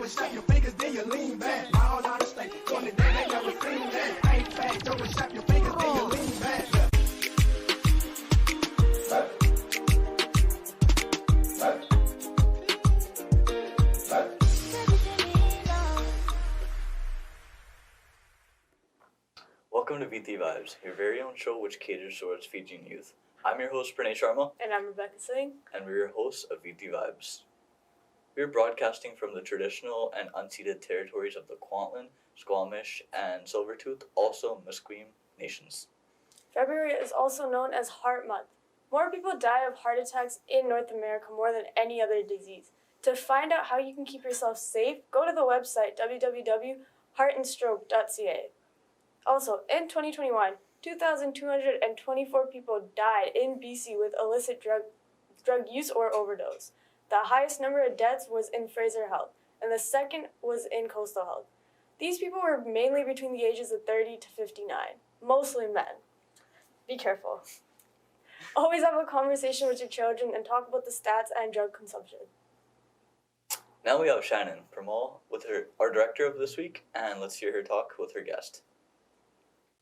and snap your fingers, then you lean back. All out of state, on the day they never seen that. Ain't back, go and snap your fingers, then you lean back. Welcome to Viti Vibes, your very own show which caters towards Fijian youth. I'm your host, Pranay Sharma. And I'm Rebecca Singh. And we're your hosts of Viti Vibes. We're broadcasting from the traditional and unceded territories of the Kwantlen, Squamish, and Silvertooth, also Musqueam nations. February is also known as Heart Month. More people die of heart attacks in North America more than any other disease. To find out how you can keep yourself safe, go to the website www.heartandstroke.ca. Also, in 2021, 2,224 people died in BC with illicit drug use or overdose. The highest number of deaths was in Fraser Health, and the second was in Coastal Health. These people were mainly between the ages of 30 to 59, mostly men. Be careful. Always have a conversation with your children and talk about the stats and drug consumption. Now we have Shannon Pramal with our director of this week, and let's hear her talk with her guest.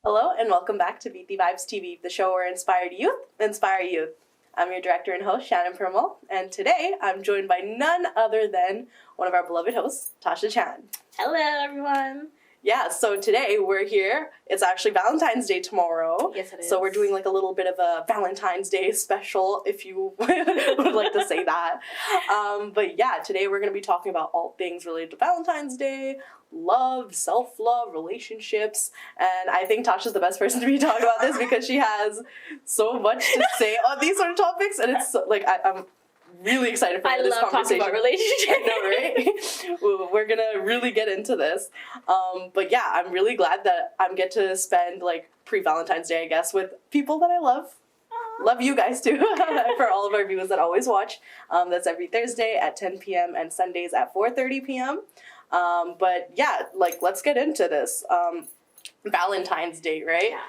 Hello and welcome back to Viti Vibes TV, the show where inspired youth inspire youth. I'm your director and host, Shannon Pramal, and today I'm joined by none other than one of our beloved hosts, Tasha Chan. Hello, everyone. Yeah, so today we're here. It's actually Valentine's Day tomorrow. Yes, it is. So we're doing like a little bit of a Valentine's Day special, if you would like to say that. But yeah, today we're going to be talking about all things related to Valentine's Day, love, self-love, relationships, and I think Tasha's the best person to be talking about this because she has so much to say on these sort of topics, and it's like I'm really excited for this conversation. I love talking about relationships. I know, right? We're gonna really get into this. But yeah, I'm really glad that I get to spend like pre-Valentine's Day, I guess, with people that I love. Aww. Love you guys too. For all of our viewers that always watch. That's every Thursday at 10 p.m. and Sundays at 4:30 p.m. But yeah, like let's get into this. Valentine's Day, right? Yeah.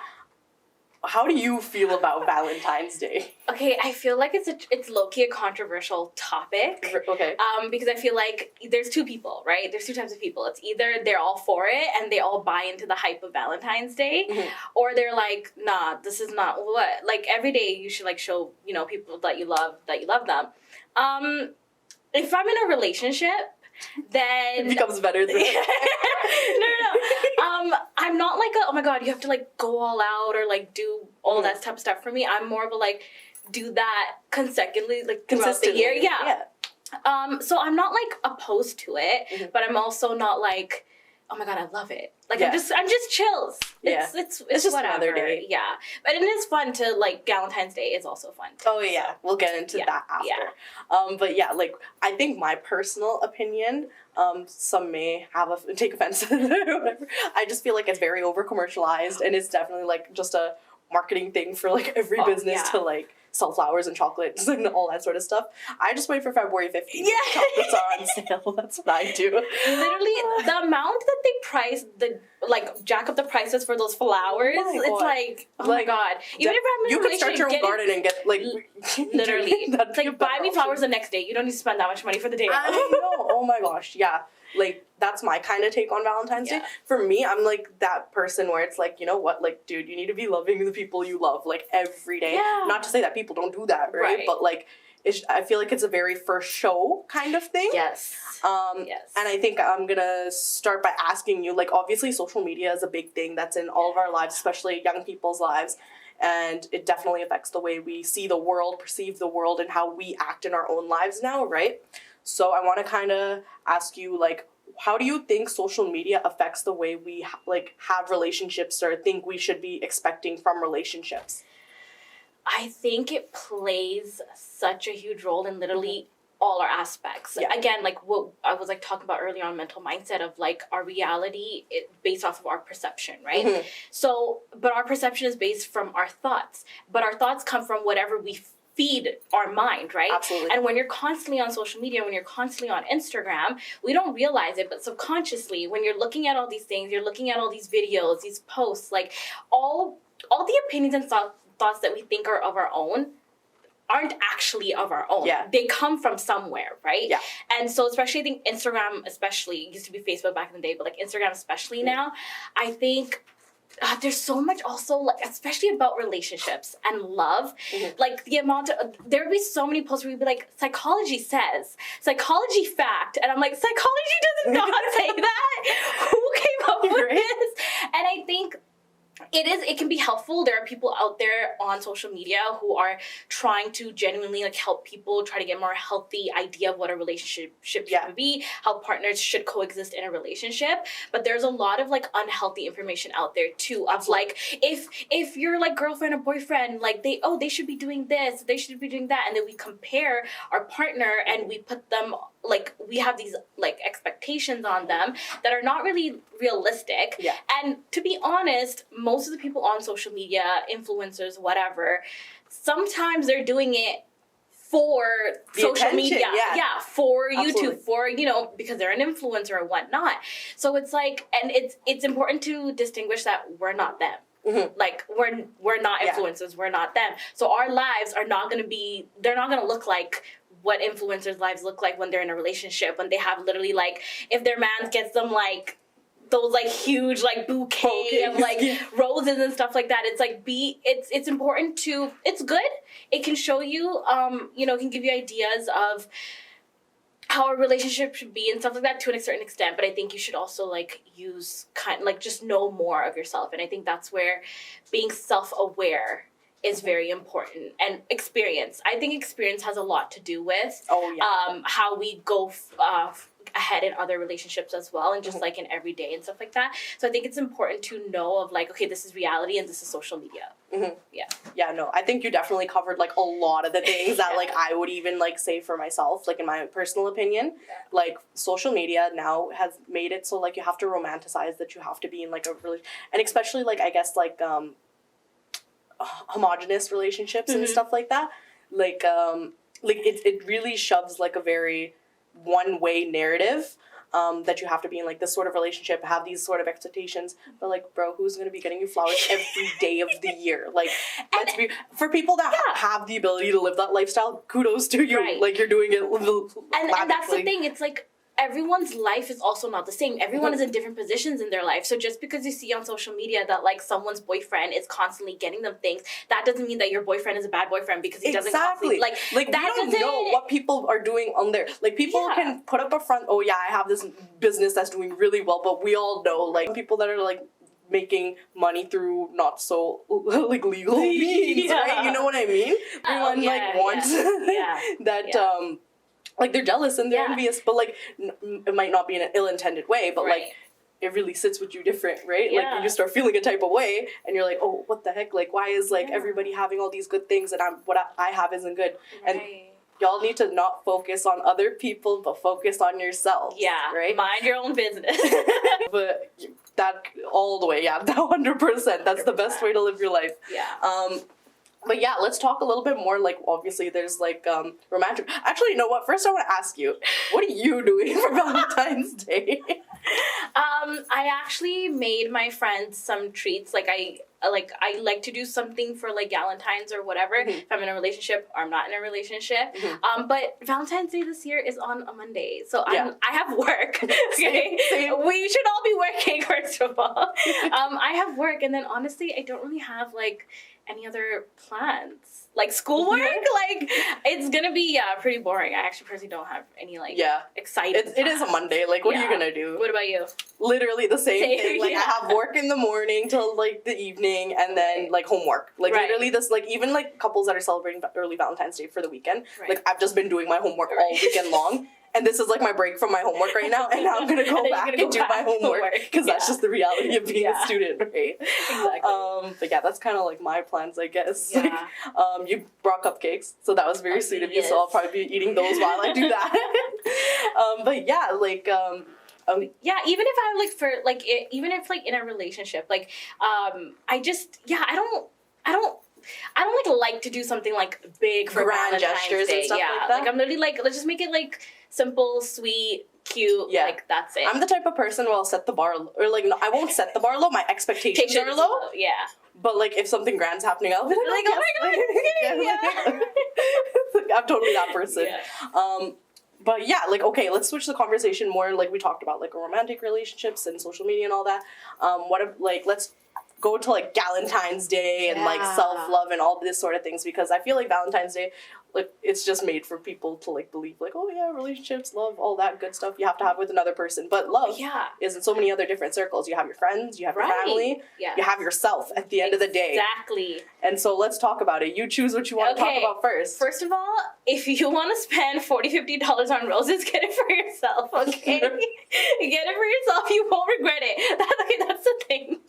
How do you feel about Valentine's Day? Okay, I feel like it's low-key a controversial topic. Okay. Because I feel like there's two people, right? There's two types of people. It's either they're all for it and they all buy into the hype of Valentine's Day, mm-hmm. or they're like, nah, this is not what. Like every day you should like show, people that you love them. If I'm in a relationship, then it becomes better than no. I'm not like oh my god, you have to like go all out or like do all that type of stuff for me. I'm more of a like do that consecutively, like throughout the year. Yeah. So I'm not like opposed to it, mm-hmm. but I'm also not like, oh my god, I love it. Like I'm just chills. Yeah. It's just whatever. Another day. Yeah. But it is fun to like Valentine's Day is also fun too. Oh yeah. We'll get into that after. Yeah. But yeah, like I think my personal opinion, some may take offense to it or whatever. I just feel like it's very over commercialized and it's definitely like just a marketing thing for like every business to like sell flowers and chocolates and all that sort of stuff. I just wait for February 15th. Yeah. Chocolates are on sale. That's what I do. Literally, the amount that they jack up the prices for those flowers, it's like, oh my god. Even if I'm in you could start your own garden and get like literally. It's like buy me flowers the next day. You don't need to spend that much money for the day. I know. Oh my gosh. Yeah. Like, that's my kind of take on Valentine's Day. For me, I'm like that person where it's like, you know what? Like, dude, you need to be loving the people you love, like, every day. Yeah. Not to say that people don't do that, right? But, like, I feel like it's a very first show kind of thing. Yes. Yes. And I think I'm going to start by asking you, like, obviously social media is a big thing that's in all of our lives, especially young people's lives. And it definitely affects the way we see the world, perceive the world, and how we act in our own lives now, right? So I want to kind of ask you, like, how do you think social media affects the way we, have relationships or think we should be expecting from relationships? I think it plays such a huge role in literally all our aspects. Yeah. Again, like what I was like talking about earlier on mental mindset of like our reality based off of our perception, right? Mm-hmm. So, but our perception is based from our thoughts. But our thoughts come from whatever we feed our mind, right? Absolutely. And when you're constantly on social media, when you're constantly on Instagram, we don't realize it, but subconsciously, when you're looking at all these things, you're looking at all these videos, these posts, like all the opinions and thoughts that we think are of our own, aren't actually of our own. Yeah. They come from somewhere, right? Yeah. And so especially I think Instagram especially, it used to be Facebook back in the day, but like Instagram especially now, I think there's so much also, like, especially about relationships and love. Like, the amount of, there would be so many posts where you'd be like, psychology says, psychology fact. And I'm like, psychology does not say that. Who came up with this? And I think it can be helpful. There are people out there on social media who are trying to genuinely like help people try to get a more healthy idea of what a relationship should be, how partners should coexist in a relationship. But there's a lot of like unhealthy information out there too of like if you're like girlfriend or boyfriend, like they should be doing this, they should be doing that, and then we compare our partner and we put them, like, we have these like expectations on them that are not really realistic. Yeah. And to be honest, most of the people on social media, influencers, whatever, sometimes they're doing it for The social attention, media. yeah. For Absolutely. YouTube, for, you know, because they're an influencer or whatnot. So it's like, and it's important to distinguish that we're not them. Like, we're not influencers, we're not them. So our lives are not going to be, they're not going to look like what influencers' lives look like when they're in a relationship, when they have literally like, if their man gets them like those like huge like bouquet of like roses and stuff like that. It's like it's important to, it's good. It can show you, you know, it can give you ideas of how a relationship should be and stuff like that to a certain extent, but I think you should also like use like just know more of yourself. And I think that's where being self-aware is very important, and experience. I think experience has a lot to do with how we go ahead in other relationships as well, and just like in everyday and stuff like that. So I think it's important to know of like, okay, this is reality and this is social media. Yeah, no, I think you definitely covered like a lot of the things that like I would even like say for myself, like in my personal opinion. Like social media now has made it so like you have to romanticize that you have to be in like a really, and especially like I guess like homogenous relationships and stuff like that. Like it really shoves like a very one-way narrative that you have to be in like this sort of relationship, have these sort of expectations. But like, bro, who's going to be getting you flowers every day of the year? Like, let's be, for people that have the ability to live that lifestyle, kudos to you. Right. Like, you're doing it and that's the thing, it's like everyone's life is also not the same. Everyone is in different positions in their life. So just because you see on social media that like someone's boyfriend is constantly getting them things, that doesn't mean that your boyfriend is a bad boyfriend because he doesn't constantly like that. We don't know what people are doing on there. Like people can put up a front, oh yeah, I have this business that's doing really well, but we all know like people that are like making money through not so like legal means, right? You know what I mean? Everyone like wants that like they're jealous and they're envious, but like it might not be in an ill-intended way, but like it really sits with you different, right? Like you start feeling a type of way and you're like, oh, what the heck? Like why is like everybody having all these good things and what I have isn't good? And y'all need to not focus on other people, but focus on yourself. Yeah, right? Mind your own business. But that all the way, 100%. That's the best way to live your life. Yeah. But yeah, let's talk a little bit more, like, obviously there's, like, romantic... Actually, you know what? First I want to ask you, what are you doing for Valentine's Day? I actually made my friends some treats. I like to do something for, like, Valentines or whatever, if I'm in a relationship or I'm not in a relationship. But Valentine's Day this year is on a Monday, so I have work, okay? Same. We should all be working, first of all. I have work, and then, honestly, I don't really have, like, any other plans, like schoolwork. Like it's gonna be pretty boring. I actually personally don't have any like exciting. It is a Monday. Like what are you gonna do? What about you? Literally the same thing. Like I have work in the morning till like the evening, and then like homework. Like literally this like even like couples that are celebrating early Valentine's Day for the weekend. Like I've just been doing my homework all weekend long. And this is like my break from my homework right now, and now I'm gonna go back and do my homework because that's just the reality of being a student, right? Exactly. But yeah, that's kind of like my plans, I guess. Like, you brought cupcakes, so that was very sweet of you. So I'll probably be eating those while I do that. But yeah, like. Yeah, even if I like for like even if like in a relationship, like I just I don't like to do something like big for grand Valentine's gestures Day. and stuff like that. Like I'm literally like, let's just make it like simple, sweet, cute. Like that's it. I'm the type of person where I'll set the bar, or like no, I won't set the bar low. My expectations are low. Yeah. But like if something grand's happening, I'll be like, oh my god, like, I'm totally that person. Yeah. But yeah, like, okay, let's switch the conversation more. Like we talked about like romantic relationships and social media and all that. What if, like, let's go to like Valentine's Day and like self-love and all this sort of things, because I feel like Valentine's Day, like, it's just made for people to like believe like, oh yeah, relationships, love, all that good stuff you have to have with another person. But love is in so many other different circles. You have your friends, you have your family, you have yourself at the end of the day. Exactly. And so let's talk about it. You choose what you want to talk about first. First of all, if you want to spend $40-$50 on roses, get it for yourself, okay? Get it for yourself. You won't regret it. That's the thing.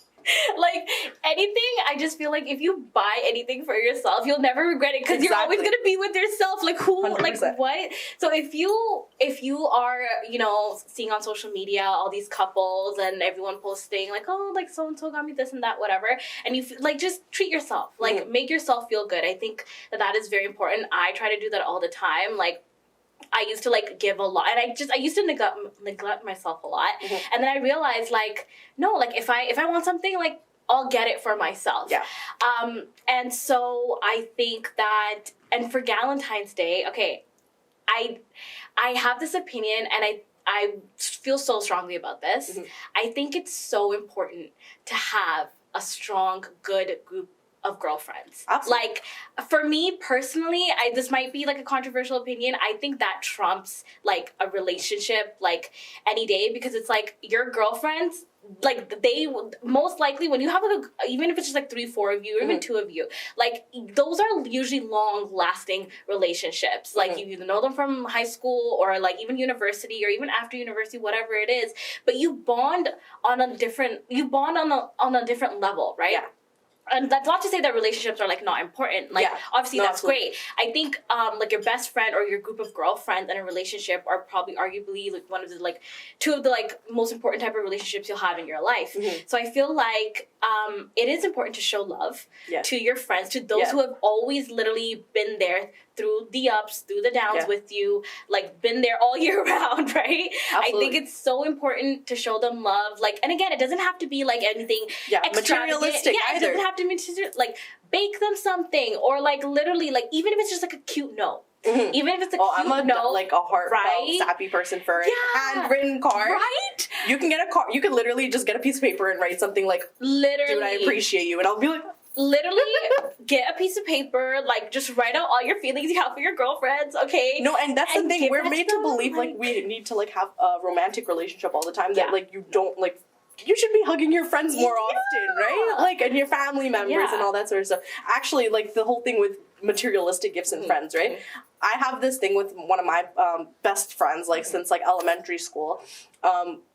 Like, anything, I just feel like if you buy anything for yourself, you'll never regret it, because you're always going to be with yourself. Like, who, 100%. like, what? So if you are, you know, seeing on social media all these couples and everyone posting, like, oh, like, so-and-so got me this and that, whatever, and you, like, just treat yourself. Like, make yourself feel good. I think that is very important. I try to do that all the time. Like, I used to like give a lot, and I used to neglect myself a lot, and then I realized like, no, like if I want something, like I'll get it for myself. Yeah. And so I think that, and for Valentine's Day, okay, I have this opinion, and I feel so strongly about this. I think it's so important to have a strong, good group of girlfriends. Absolutely. Like, for me personally, this might be like a controversial opinion, I think that trumps like a relationship like any day, because it's like your girlfriends, like, they most likely, when you have like even if it's just like 3-4 of you, or even 2 of you, like, those are usually long lasting relationships. Like, you either know them from high school, or like even university, or even after university, whatever it is, but you bond on a different level, right? Yeah. And that's not to say that relationships are like not important. Like, obviously that's great. I think like your best friend or your group of girlfriends in a relationship are probably arguably like one of the like 2 of the like most important type of relationships you'll have in your life. So I feel like it is important to show love to your friends, to those who have always literally been there through the ups, through the downs with you, like been there all year round, right? Absolutely. I think it's so important to show them love. Like, and again, it doesn't have to be like anything materialistic either. It doesn't have to be like bake them something, or like literally like even if it's just like a cute note. Even if it's a cute note, like a heartfelt, sappy person for a handwritten card. Right? You can get a card. You can literally just get a piece of paper and write something like, literally, dude, I appreciate you. And I'll be like, literally get a piece of paper, like just write out all your feelings you have for your girlfriends, okay? No, and that's the thing. We're made to believe like we need to like have a romantic relationship all the time. That like you don't like. You should be hugging your friends more often, right? Like, and your family members and all that sort of stuff. Actually, like the whole thing with materialistic gifts and friends, right? I have this thing with one of my best friends, like since like elementary school.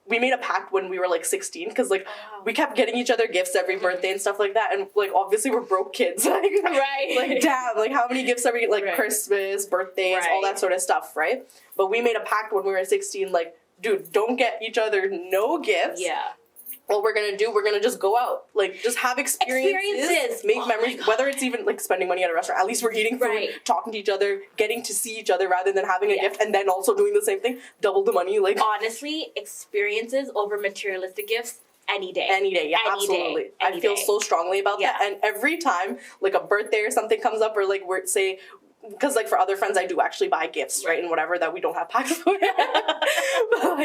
We made a pact when we were like 16, because like we kept getting each other gifts every birthday and stuff like that, and like obviously we're broke kids, like like damn, like how many gifts every like Christmas, birthdays, all that sort of stuff, right? But we made a pact when we were 16, like, dude, don't get each other no gifts. What we're gonna do, we're gonna just go out, like just have experiences. Make memories, whether it's even like spending money at a restaurant. At least we're eating food, talking to each other, getting to see each other, rather than having a gift and then also doing the same thing, double the money. Like, honestly, experiences over materialistic gifts any day. Absolutely. I feel so strongly about that. And every time like a birthday or something comes up, or like we're say, because like for other friends I do actually buy gifts, right, and whatever that we don't have packs for. But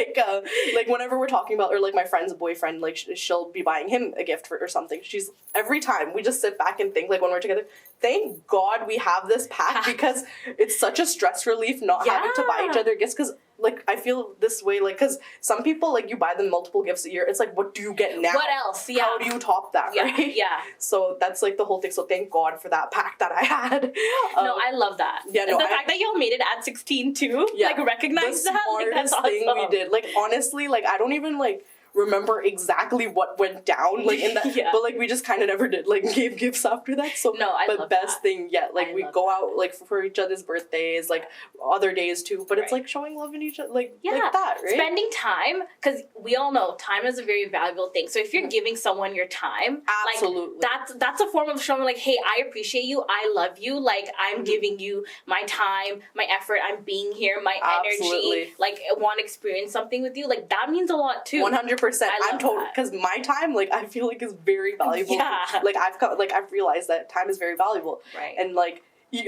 like whenever we're talking about, or like my friend's boyfriend, like she'll be buying him a gift or something, she's every time we just sit back and think, like when we're together, thank God we have this pack, because it's such a stress relief not having to buy each other gifts. Because like I feel this way, like, because some people, like, you buy them multiple gifts a year, it's like, what do you get now? What else? How do you top that, right? So that's like the whole thing. So thank God for that pack that I had. No, I love that. The fact that y'all made it at 16 too, like recognize that, like, that's awesome. Thing we did. Like, honestly, like I don't even like remember exactly what went down, like in that, but like we just kind of never did like gave gifts after that. So but best thing yet, like we go out like for each other's birthdays, like other days too, but it's like showing love in each other, like that, right? Spending time, because we all know time is a very valuable thing. So if you're giving someone your time, absolutely, like that's a form of showing like, hey, I appreciate you, I love you, like I'm giving you my time, my effort, I'm being here, my energy, like I want to experience something with you, like that means a lot too. 100%. 100%. I I'm love totally, that. because my time, like, I feel like is very valuable. Yeah. Like, I've realized that time is very valuable. Right. And, like,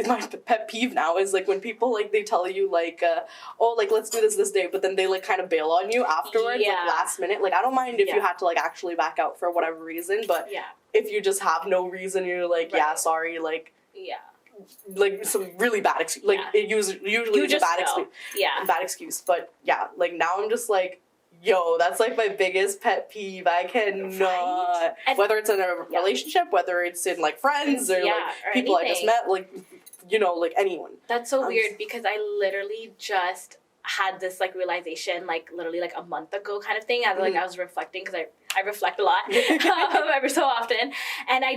my pet peeve now is, like, when people, like, they tell you, like, oh, like, let's do this day, but then they, like, kind of bail on you afterwards, Yeah. like, last minute. Like, I don't mind if you Yeah. had to, like, actually back out for whatever reason, but Yeah. if you just have no reason, you're like, yeah, Right. sorry, like, Yeah. some really bad excuse. Like, Yeah. it usually You is a just bad know. excuse. Yeah. Bad excuse. But, yeah, like, now I'm just like, yo, that's like my biggest pet peeve. I cannot. Right? And- Whether it's in a Yeah. relationship, whether it's in like friends or Yeah, like or people I just anything. met, like, you know, like anyone. That's so I'm weird because I literally just had this like realization like literally like a month ago kind of thing. I was reflecting because I reflect a lot every so often, and I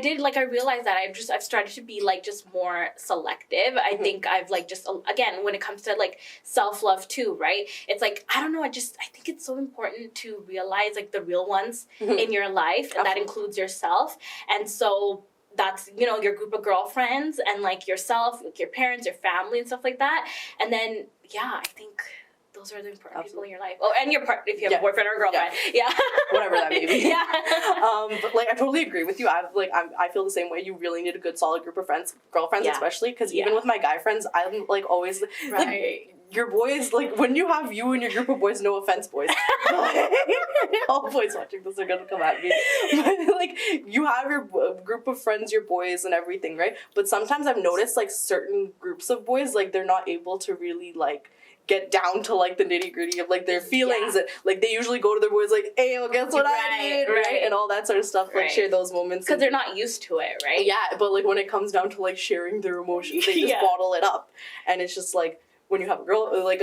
realized that I've started to be like just more selective. I think I've like just again when it comes to like self-love too, right? It's like I don't know, I think it's so important to realize like the real ones in your life, and that includes yourself. And so that's, you know, your group of girlfriends and like yourself, like your parents, your family and stuff like that. And then I think those are the important people in your life. Oh, and your partner if you have a boyfriend or a girlfriend. Yeah. Whatever that may be. Yeah. But like I totally agree with you. I feel the same way. You really need a good solid group of friends, girlfriends especially, because even with my guy friends, I'm like always like your boys, like when you have you and your group of boys, no offense, boys. All boys watching this are gonna come at me. But like you have your group of friends, your boys and everything, right? But sometimes I've noticed like certain groups of boys, like they're not able to really like get down to like the nitty gritty of like their feelings. And, like they usually go to their boys like, hey, well, guess what I did, right? And all that sort of stuff. Like share those moments because they're not used to it, right? Yeah, but like when it comes down to like sharing their emotions, they just bottle it up, and it's just like when you have a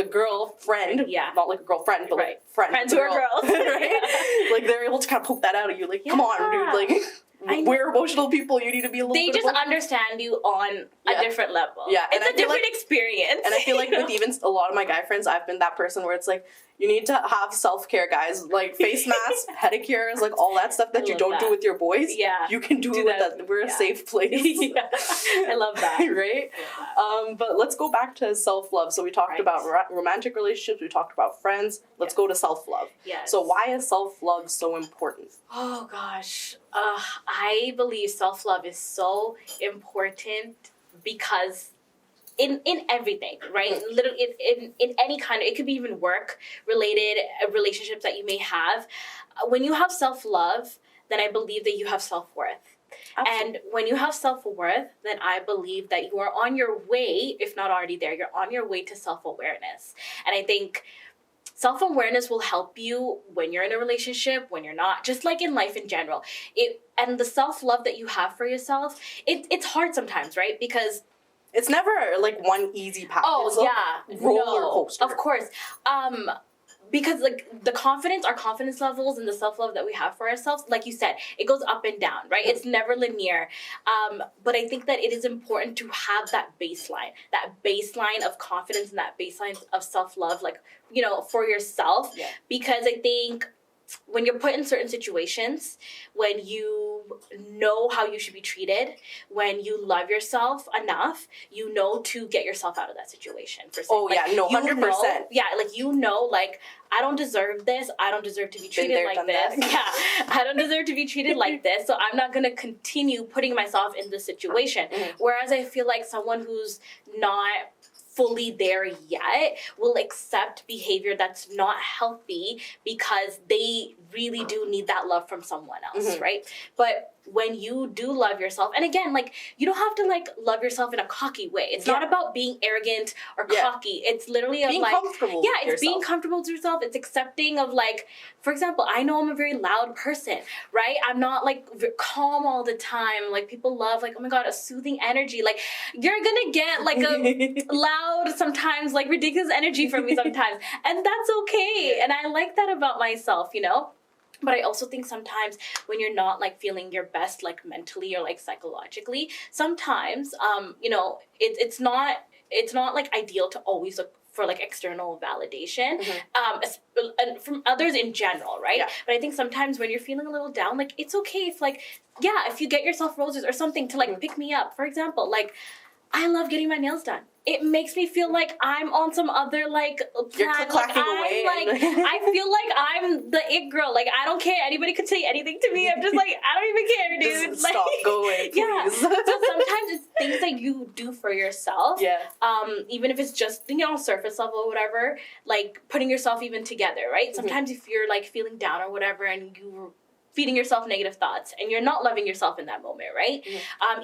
girlfriend, not like a girlfriend, but like friends who are girls, right? Like they're able to kind of poke that out at you, like, come on, dude, like. We're emotional people. You need to be a little. They bit just understand you on a different level. Yeah, it's a different experience. And I feel like with even a lot of my guy friends, I've been that person where it's like you need to have self-care, guys. Like face masks, pedicures, like all that stuff that you don't do with your boys. Yeah, you can do it with that. We're a safe place. I love that. Right? But let's go back to self-love. So we talked about romantic relationships. We talked about friends. Let's go to self-love. Yes. So why is self-love so important? Oh gosh, I believe self-love is so important because in everything, right? Literally in any kind of, it could be even work related relationships that you may have. When you have self-love, then I believe that you have self-worth. And when you have self-worth, then I believe that you are on your way, if not already there, you're on your way to self-awareness. And I think self-awareness will help you when you're in a relationship, when you're not, just like in life in general. And the self-love that you have for yourself, it's hard sometimes, right? Because it's never like one easy path. Oh, it's roller coaster. Of course. Because like our confidence levels and the self-love that we have for ourselves, like you said, it goes up and down, right? It's never linear. But I think that it is important to have that baseline of confidence and that baseline of self-love, like, you know, for yourself. Yeah. Because I think when you're put in certain situations, when you know how you should be treated, when you love yourself enough, you know to get yourself out of that situation. For oh, like, yeah, no, 100%. Like, you know, like, I don't deserve this. I don't deserve to be treated like this. Yeah, I don't deserve to be treated like this. So I'm not going to continue putting myself in this situation. Whereas I feel like someone who's not fully there yet will accept behavior that's not healthy because they really do need that love from someone else, right? But when you do love yourself, and again, like, you don't have to like love yourself in a cocky way. It's not about being arrogant or cocky. It's literally being like comfortable. Yeah, it's being comfortable with yourself. It's accepting of, like, for example, I know I'm a very loud person, right? I'm not like calm all the time. Like, people love, like, oh my god, a soothing energy. Like, you're gonna get like a loud, sometimes like ridiculous energy from me sometimes, and that's okay. And I like that about myself, you know. But I also think sometimes when you're not like feeling your best, like mentally or like psychologically, sometimes, you know, it's not like ideal to always look for like external validation, and from others in general, right? Yeah. But I think sometimes when you're feeling a little down, like, it's okay if like, if you get yourself roses or something to like pick me up. For example, like, I love getting my nails done. It makes me feel like I'm on some other like You're planet. clacking away. I feel like I'm the it girl. Like I don't care. Anybody could say anything to me. I'm just like I don't even care, dude. Just like, stop going, please. Yeah. So sometimes it's things that you do for yourself. Yeah. Even if it's just surface level or whatever, like putting yourself even together, right? Sometimes if you're like feeling down or whatever, and you feeding yourself negative thoughts and you're not loving yourself in that moment, right?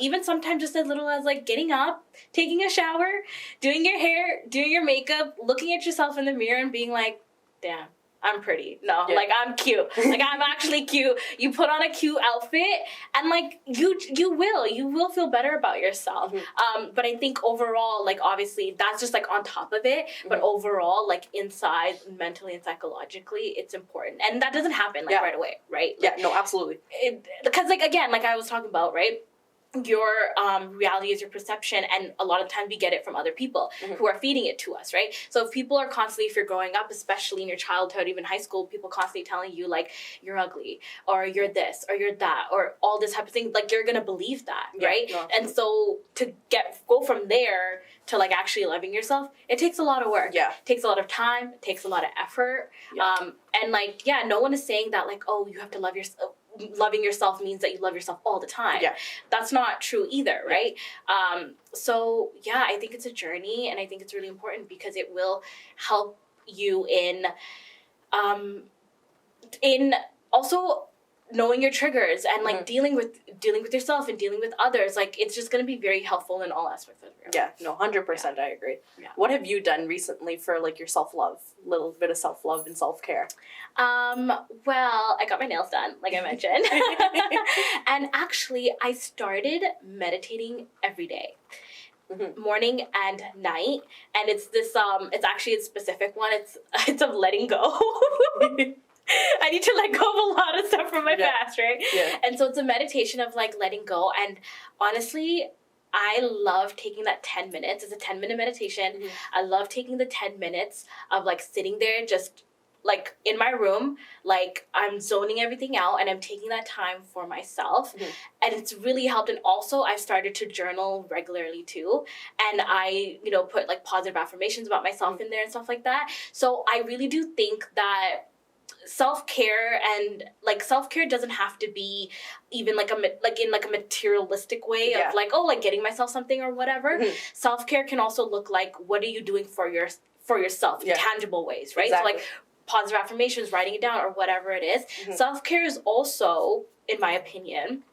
Even sometimes just as little as like getting up, taking a shower, doing your hair, doing your makeup, looking at yourself in the mirror and being like, damn, I'm pretty. No, like I'm cute. Like I'm actually cute. You put on a cute outfit and like you will feel better about yourself. But I think overall, like obviously that's just like on top of it. But overall, like inside, mentally and psychologically, it's important. And that doesn't happen like right away, right? Like, No, absolutely. Because like again, like I was talking about, right? Your reality is your perception, and a lot of times we get it from other people who are feeding it to us, right? So if people are constantly, if you're growing up, especially in your childhood, even high school, people constantly telling you like you're ugly or you're this or you're that or all this type of thing, like you're gonna believe that, right? No, and so to go from there to like actually loving yourself, it takes a lot of work. It takes a lot of time. It takes a lot of effort. And like no one is saying that like, oh, you have to love yourself. Loving yourself means that you love yourself all the time. That's not true either, right? So I think it's a journey, and I think it's really important because it will help you in also knowing your triggers and like dealing with yourself and dealing with others. Like it's just going to be very helpful in all aspects of your life. 100%. I agree. What have you done recently for like your self-love, little bit of self-love and self-care? Well, I got my nails done, like I mentioned. And actually I started meditating every day. Morning and night, and it's this it's actually a specific one. It's of letting go. I need to let go of a lot of stuff from my past, right? And so it's a meditation of like letting go. And honestly, I love taking that 10 minutes. It's a 10-minute meditation. I love taking the 10 minutes of like sitting there just like in my room, like I'm zoning everything out and I'm taking that time for myself. And it's really helped. And also I've started to journal regularly too. And I, put like positive affirmations about myself in there and stuff like that. So I really do think that self-care doesn't have to be even like in a materialistic way of like, oh, like getting myself something or whatever. Self-care can also look like, what are you doing for yourself in tangible ways, right? So like positive affirmations, writing it down or whatever it is. Self-care is also, in my opinion,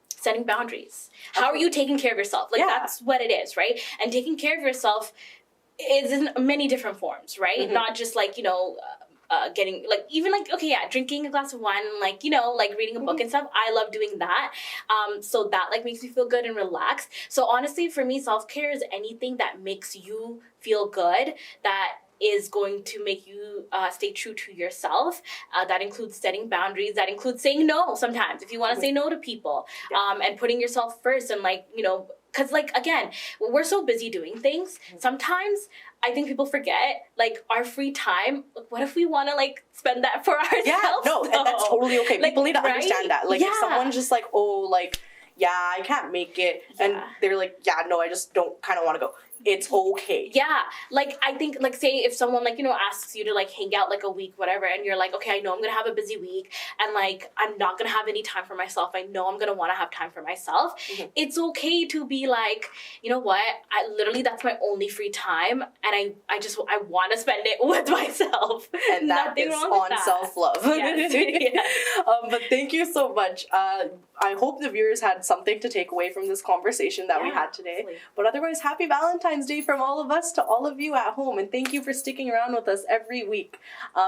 setting boundaries. How are you taking care of yourself? Like that's what it is, right? And taking care of yourself is in many different forms, right? Not just like, getting like even like drinking a glass of wine and like like reading a book and stuff. I love doing that, so that like makes me feel good and relaxed. So honestly, for me, self-care is anything that makes you feel good, that is going to make you stay true to yourself. That includes setting boundaries. That includes saying no sometimes if you want to say no to people, and putting yourself first. And like because like again, we're so busy doing things. Sometimes I think people forget like our free time. What if we want to like spend that for ourselves? And that's totally okay. Like, people need to understand that. Like if someone's just like, oh, like I can't make it, and they're like, no, I just don't kind of want to go. It's okay. Like I think like say if someone like asks you to like hang out like a week whatever, and you're like, okay, I know I'm gonna have a busy week and like I'm not gonna have any time for myself. I know I'm gonna want to have time for myself. It's okay to be like, you know what, I literally that's my only free time, and I want to spend it with myself. And that is on self-love. But thank you so much. I hope the viewers had something to take away from this conversation that we had today. Absolutely. But otherwise, happy Valentine's Day from all of us to all of you at home, and thank you for sticking around with us every week.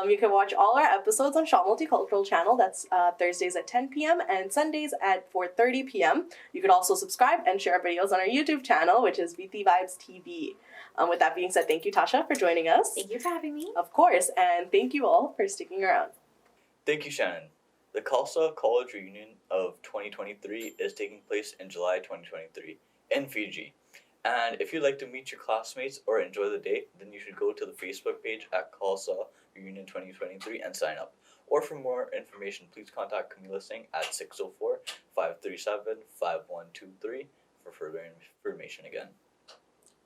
You can watch all our episodes on Shaw Multicultural channel. That's Thursdays at 10 p.m. and Sundays at 4:30 p.m. You can also subscribe and share our videos on our YouTube channel, which is Viti Vibes TV. With that being said, thank you, Tasha, for joining us. Thank you for having me. Of course, and thank you all for sticking around. Thank you, Shannon. The Khalsa College Reunion of 2023 is taking place in July 2023 in Fiji. And if you'd like to meet your classmates or enjoy the day, then you should go to the Facebook page at Khalsa Reunion 2023 and sign up. Or for more information, please contact Camila Singh at 604-537-5123 for further information again.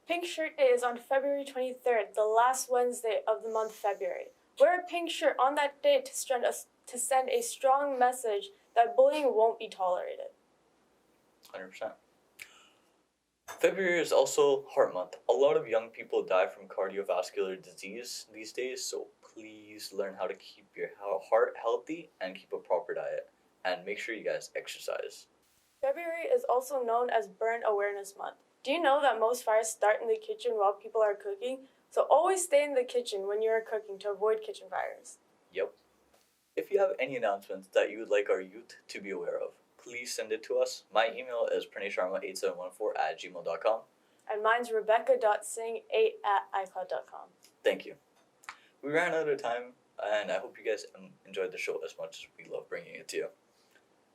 Pink Shirt Day is on February 23rd, the last Wednesday of the month February. Wear a pink shirt on that day to send a strong message that bullying won't be tolerated. 100%. February is also Heart Month. A lot of young people die from cardiovascular disease these days, so please learn how to keep your heart healthy and keep a proper diet. And make sure you guys exercise. February is also known as Burn Awareness Month. Do you know that most fires start in the kitchen while people are cooking? So always stay in the kitchen when you are cooking to avoid kitchen fires. Yep. If you have any announcements that you would like our youth to be aware of, please send it to us. My email is pranesharma8714@gmail.com. And mine's rebecca.sing8@icloud.com. Thank you. We ran out of time, and I hope you guys enjoyed the show as much as we love bringing it to you.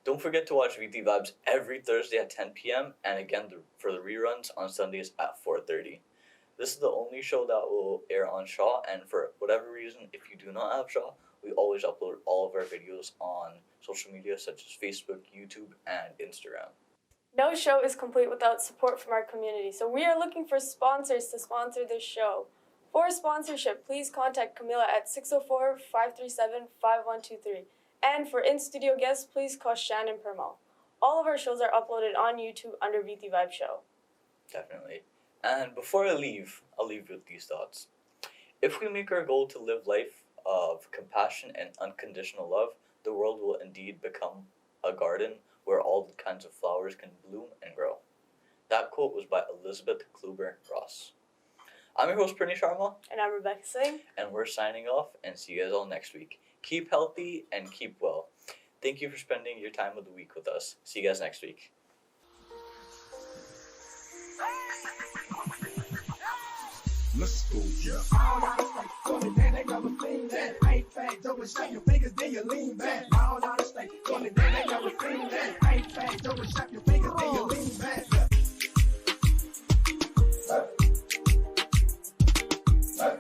Don't forget to watch Viti Vibes every Thursday at 10 p.m. and again for the reruns on Sundays at 4:30. This is the only show that will air on Shaw, and for whatever reason, if you do not have Shaw, we always upload all of our videos on social media such as Facebook, YouTube, and Instagram. No show is complete without support from our community, so we are looking for sponsors to sponsor this show. For sponsorship, please contact Camila at 604-537-5123. And for in-studio guests, please call Shannon Permal. All of our shows are uploaded on YouTube under Viti Vibe Show. Definitely. And before I'll leave with these thoughts. If we make our goal to live life of compassion and unconditional love, the world will indeed become a garden where all kinds of flowers can bloom and grow. That quote was by Elizabeth Kluber-Ross. I'm your host, Pranesh Sharma. And I'm Rebecca Singh. And we're signing off, and see you guys all next week. Keep healthy and keep well. Thank you for spending your time of the week with us. See you guys next week. Let's go, yeah. All out of state, so they never seen that. Ain't fat, double shot your fingers, then you lean back. All out of state, so they never seen that. Ain't fat, double shot your fingers, then you lean back. Hey.